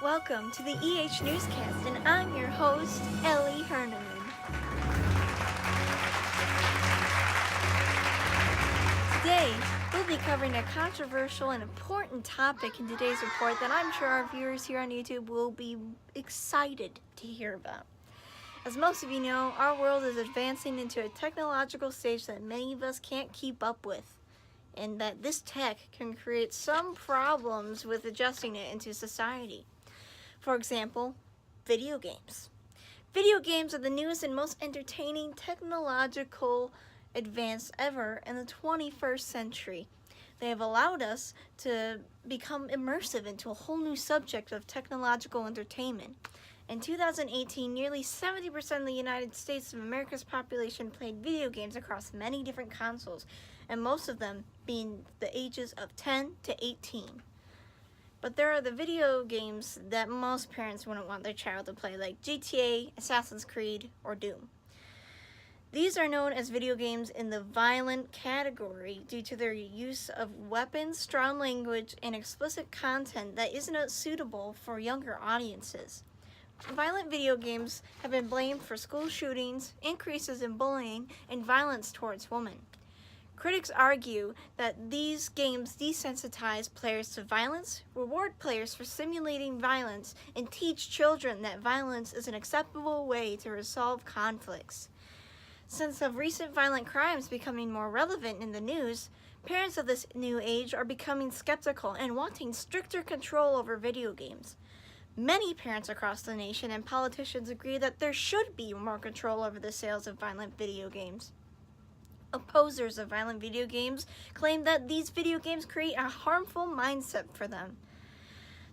Welcome to the EH Newscast, and I'm your host, Ellie Hoerneman. Today, we'll be covering a controversial and important topic in today's report that I'm sure our viewers here on YouTube will be excited to hear about. As most of you know, our world is advancing into a technological stage that many of us can't keep up with, and that this tech can create some problems with adjusting it into society. For example, video games. Video games are the newest and most entertaining technological advance ever in the 21st century. They have allowed us to become immersive into a whole new subject of technological entertainment. In 2018, nearly 70% of the United States of America's population played video games across many different consoles, and most of them being the ages of 10 to 18. But there are the video games that most parents wouldn't want their child to play, like GTA, Assassin's Creed, or Doom. These are known as video games in the violent category due to their use of weapons, strong language, and explicit content that isn't suitable for younger audiences. Violent video games have been blamed for school shootings, increases in bullying, and violence towards women. Critics argue that these games desensitize players to violence, reward players for simulating violence, and teach children that violence is an acceptable way to resolve conflicts. Since of recent violent crimes becoming more relevant in the news, parents of this new age are becoming skeptical and wanting stricter control over video games. Many parents across the nation and politicians agree that there should be more control over the sales of violent video games. Opposers of violent video games claim that these video games create a harmful mindset for them.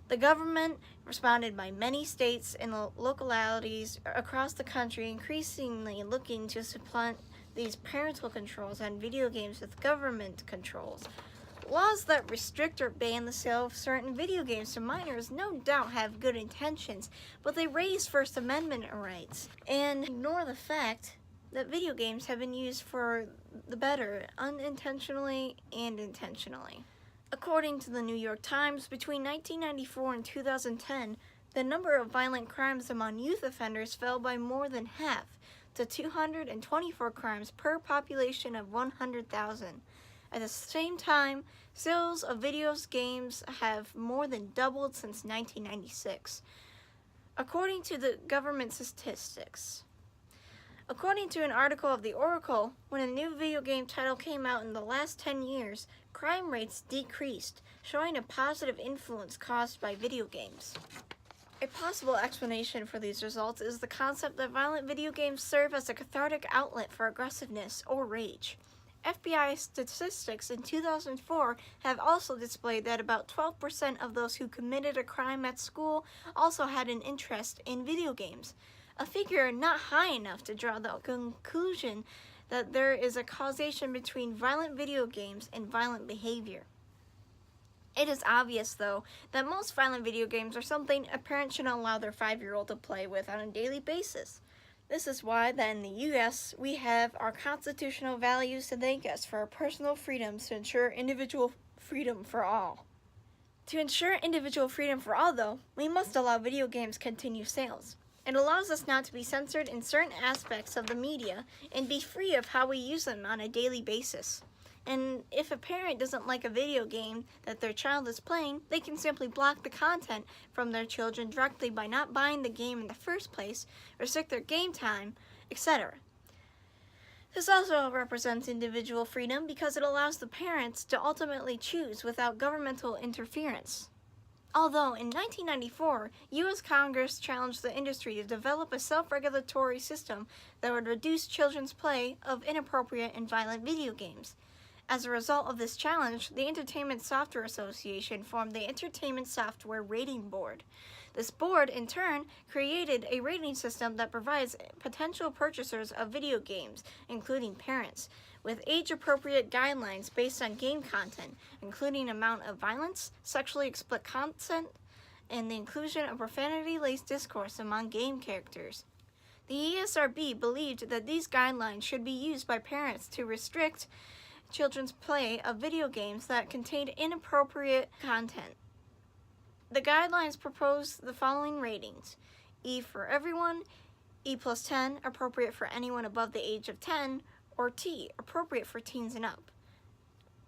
The government responded by many states and localities across the country increasingly looking to supplant these parental controls on video games with government controls. Laws that restrict or ban the sale of certain video games to minors no doubt have good intentions, but they raise First Amendment rights and ignore the fact that video games have been used for the better, unintentionally and intentionally. According to the New York Times, between 1994 and 2010, the number of violent crimes among youth offenders fell by more than half, to 224 crimes per population of 100,000. At the same time, sales of video games have more than doubled since 1996, according to the government statistics. According to an article of The Oracle, when a new video game title came out in the last 10 years, crime rates decreased, showing a positive influence caused by video games. A possible explanation for these results is the concept that violent video games serve as a cathartic outlet for aggressiveness or rage. FBI statistics in 2004 have also displayed that about 12% of those who committed a crime at school also had an interest in video games, a figure not high enough to draw the conclusion that there is a causation between violent video games and violent behavior. It is obvious, though, that most violent video games are something a parent shouldn't allow their 5-year-old to play with on a daily basis. This is why that in the U.S. we have our constitutional values to thank us for our personal freedoms to ensure individual freedom for all. To ensure individual freedom for all, though, we must allow video games continue sales. It allows us not to be censored in certain aspects of the media and be free of how we use them on a daily basis. And if a parent doesn't like a video game that their child is playing, they can simply block the content from their children directly by not buying the game in the first place, restrict their game time, etc. This also represents individual freedom because it allows the parents to ultimately choose without governmental interference. Although in 1994, U.S. Congress challenged the industry to develop a self-regulatory system that would reduce children's play of inappropriate and violent video games. As a result of this challenge, the Entertainment Software Association formed the Entertainment Software Rating Board. This board, in turn, created a rating system that provides potential purchasers of video games, including parents, with age-appropriate guidelines based on game content, including amount of violence, sexually explicit content, and the inclusion of profanity-laced discourse among game characters. The ESRB believed that these guidelines should be used by parents to restrict children's play of video games that contained inappropriate content. The guidelines propose the following ratings: E for everyone, E plus 10, appropriate for anyone above the age of 10, or T, appropriate for teens and up,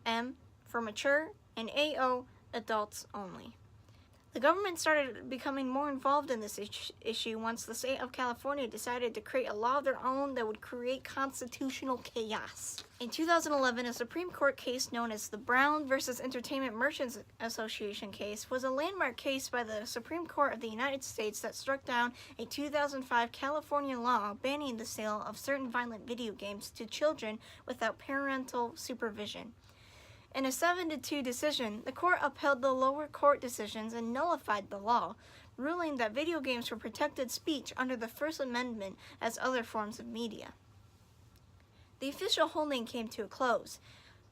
M for mature, and AO, adults only. The government started becoming more involved in this issue once the state of California decided to create a law of their own that would create constitutional chaos. In 2011, a Supreme Court case known as the Brown versus Entertainment Merchants Association case was a landmark case by the Supreme Court of the United States that struck down a 2005 California law banning the sale of certain violent video games to children without parental supervision. In a 7-2 decision, the court upheld the lower court decisions and nullified the law, ruling that video games were protected speech under the First Amendment as other forms of media. The official holding came to a close.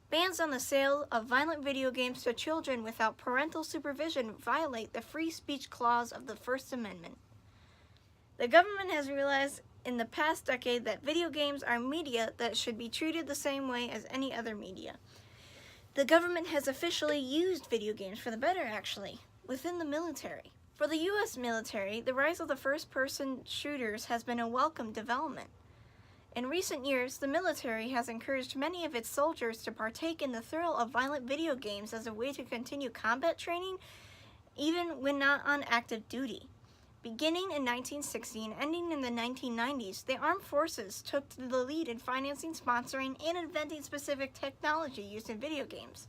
Bans on the sale of violent video games to children without parental supervision violate the free speech clause of the First Amendment. The government has realized in the past decade that video games are media that should be treated the same way as any other media. The government has officially used video games for the better, actually, within the military. For the U.S. military, the rise of the first-person shooters has been a welcome development. In recent years, the military has encouraged many of its soldiers to partake in the thrill of violent video games as a way to continue combat training, even when not on active duty. Beginning in 1960 and ending in the 1990s, the armed forces took the lead in financing, sponsoring, and inventing specific technology used in video games.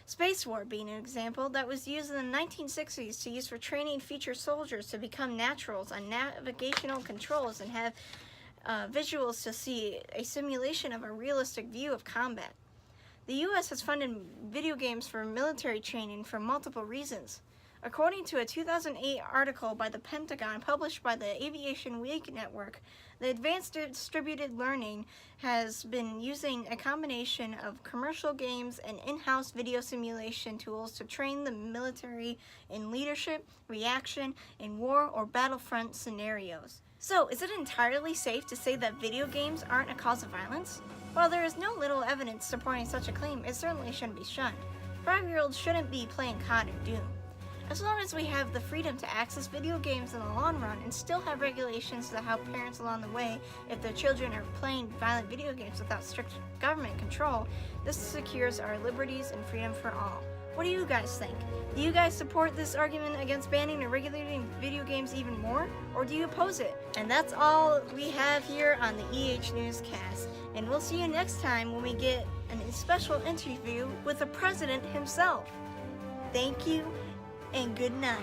Space War being an example that was used in the 1960s to use for training future soldiers to become naturals on navigational controls and have visuals to see a simulation of a realistic view of combat. The U.S. has funded video games for military training for multiple reasons. According to a 2008 article by the Pentagon published by the Aviation Week Network, the Advanced Distributed Learning has been using a combination of commercial games and in-house video simulation tools to train the military in leadership, reaction, and war or battlefront scenarios. So, is it entirely safe to say that video games aren't a cause of violence? While there is no little evidence supporting such a claim, it certainly shouldn't be shunned. 5-year-olds shouldn't be playing COD or Doom. As long as we have the freedom to access video games in the long run and still have regulations to help parents along the way if their children are playing violent video games without strict government control, this secures our liberties and freedom for all. What do you guys think? Do you guys support this argument against banning or regulating video games even more? Or do you oppose it? And that's all we have here on the EH Newscast. And we'll see you next time when we get a special interview with the president himself. Thank you and good night.